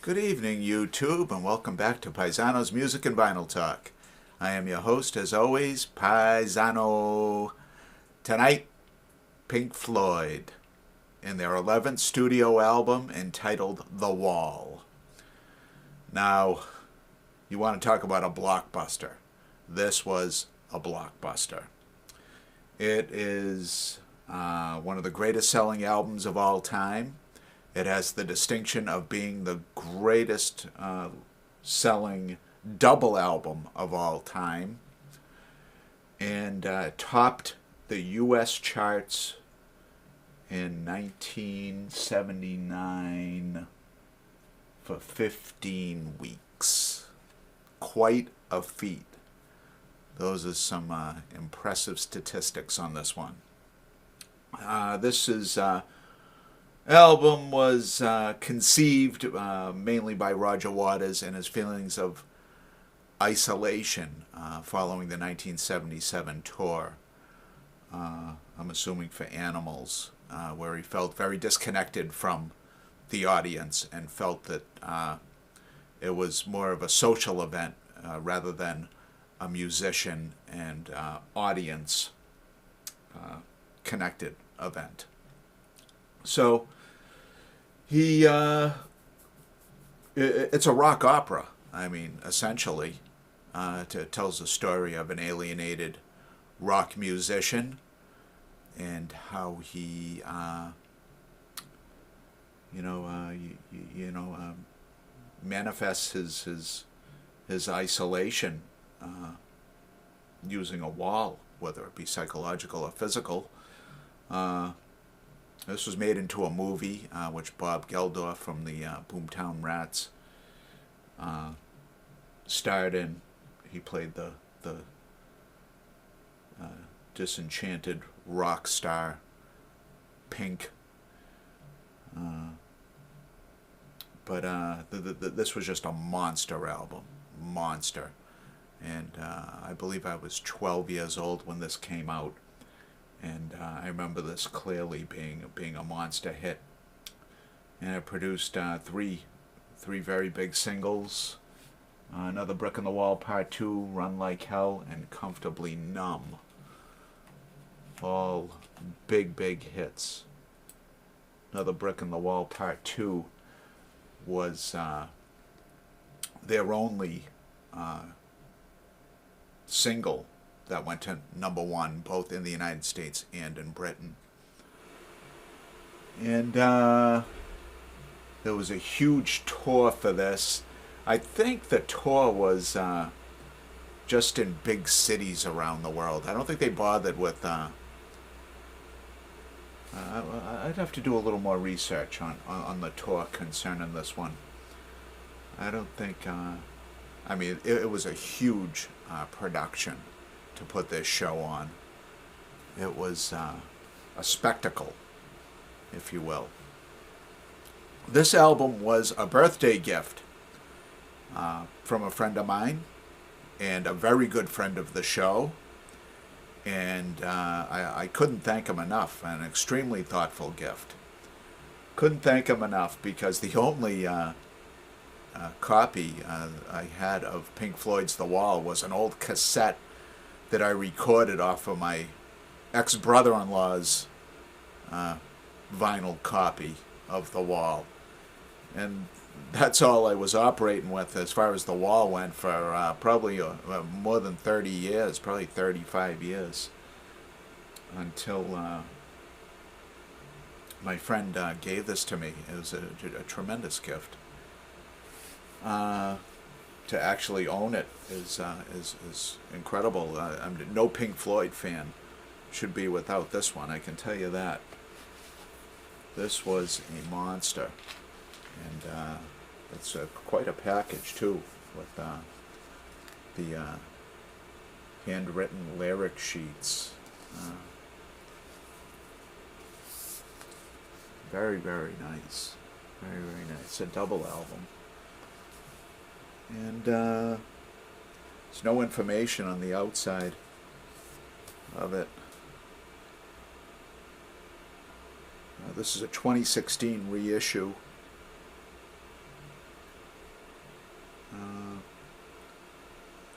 Good evening, YouTube, and welcome back to Paisano's Music and Vinyl Talk. I am your host, as always, Paisano. Tonight, Pink Floyd, in their 11th studio album entitled The Wall. Now, you want to talk about a blockbuster. This was a blockbuster. It is one of the greatest selling albums of all time. It has the distinction of being the greatest selling double album of all time, and topped the U.S. charts in 1979 for 15 weeks. Quite a feat. Those are some impressive statistics on this one. This album was conceived mainly by Roger Waters and his feelings of isolation following the 1977 tour. I'm assuming for Animals, where he felt very disconnected from the audience and felt that it was more of a social event rather than a musician and audience connected event. So it's a rock opera. I mean, essentially, it tells the story of an alienated rock musician and how he, manifests his isolation using a wall, whether it be psychological or physical. This was made into a movie, which Bob Geldof from the Boomtown Rats starred in. He played the disenchanted rock star, Pink. But this was just a monster album. Monster. And I believe I was 12 years old when this came out. And I remember this clearly being a monster hit. And it produced three very big singles. Another Brick in the Wall Part 2, Run Like Hell, and Comfortably Numb. All big hits. Another Brick in the Wall Part 2 was their only single that went to #1, both in the United States and in Britain. And there was a huge tour for this. I think the tour was just in big cities around the world. I don't think they bothered with... I'd have to do a little more research on the tour concerning this one. I don't think... it was a huge production to put this show on. It was a spectacle, if you will. This album was a birthday gift from a friend of mine and a very good friend of the show, and I couldn't thank him enough. An extremely thoughtful gift. Couldn't thank him enough because the only copy I had of Pink Floyd's The Wall was an old cassette that I recorded off of my ex-brother-in-law's vinyl copy of The Wall. And that's all I was operating with as far as The Wall went for probably more than 30 years, probably 35 years, until my friend gave this to me. It was a tremendous gift. To actually own it is incredible. No Pink Floyd fan should be without this one, I can tell you that. This was a monster, and it's quite a package too, with the handwritten lyric sheets. Very nice. Very nice. It's a double album. And there's no information on the outside of it. This is a 2016 reissue.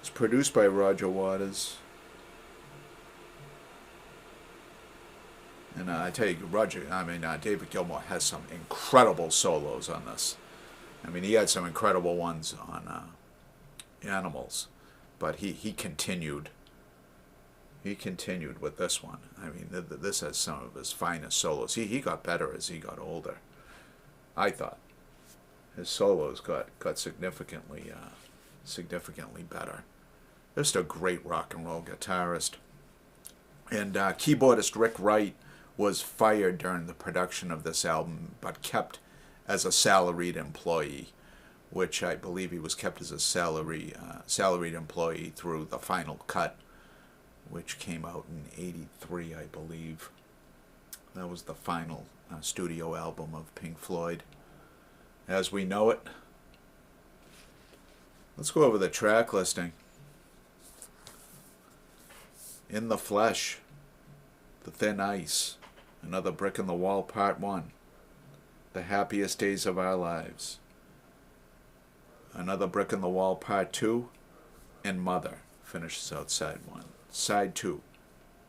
It's produced by Roger Waters. And I tell you, David Gilmour has some incredible solos on this. I mean, he had some incredible ones on Animals, but he continued. He continued with this one. I mean, this has some of his finest solos. He got better as he got older. I thought his solos got significantly better. Just a great rock and roll guitarist. And keyboardist Rick Wright was fired during the production of this album, but kept as a salaried employee, which I believe he was kept as a salaried employee through the final cut, which came out in '83, I believe. That was the final studio album of Pink Floyd as we know it. Let's go over the track listing. In the Flesh, The Thin Ice, Another Brick in the Wall Part 1, The Happiest Days of Our Lives, Another Brick in the Wall Part 2, and Mother finishes out side 1. Side 2,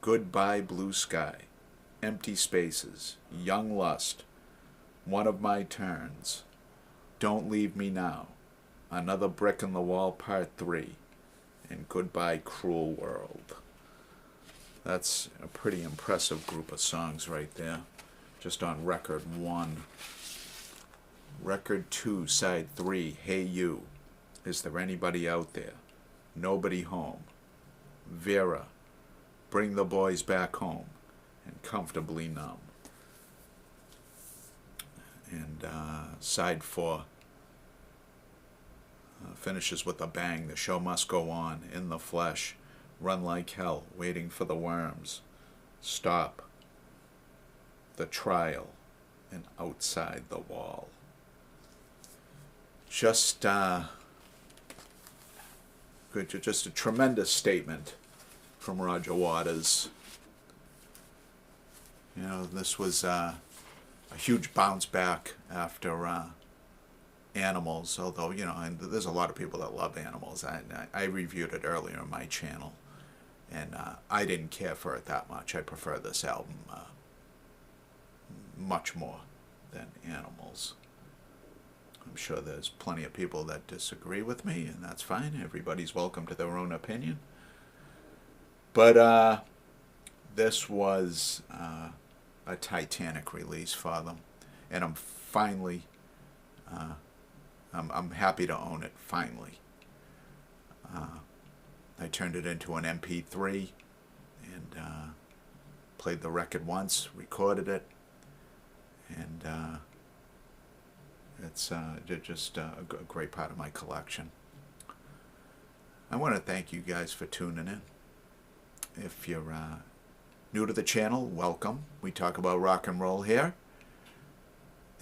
Goodbye Blue Sky, Empty Spaces, Young Lust, One of My Turns, Don't Leave Me Now, Another Brick in the Wall Part 3, and Goodbye Cruel World. That's a pretty impressive group of songs right there, just on record 1. Record 2, side 3, Hey You, Is There Anybody Out There, Nobody Home, Vera, Bring the Boys Back Home, and Comfortably Numb. And side 4 finishes with a bang. The Show Must Go On, In the Flesh, Run Like Hell, Waiting for the Worms, Stop, The Trial, and Outside the Wall. Just a tremendous statement from Roger Waters. You know, this was a huge bounce back after Animals, although, you know, and there's a lot of people that love Animals. I reviewed it earlier on my channel, and I didn't care for it that much. I prefer this album much more than Animals. I'm sure there's plenty of people that disagree with me, and that's fine. Everybody's welcome to their own opinion. But this was a titanic release for them, and I'm finally, I'm happy to own it, finally. I turned it into an MP3 and played the record once, recorded it, and it's just a great part of my collection. I want to thank you guys for tuning in. If you're new to the channel, welcome. We talk about rock and roll here.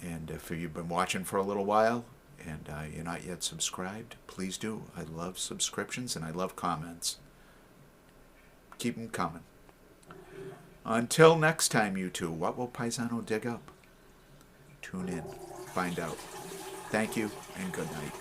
And if you've been watching for a little while and you're not yet subscribed, please do. I love subscriptions and I love comments. Keep them coming. Until next time, you two, what will Paisano dig up? Tune in. Find out. Thank you and good night.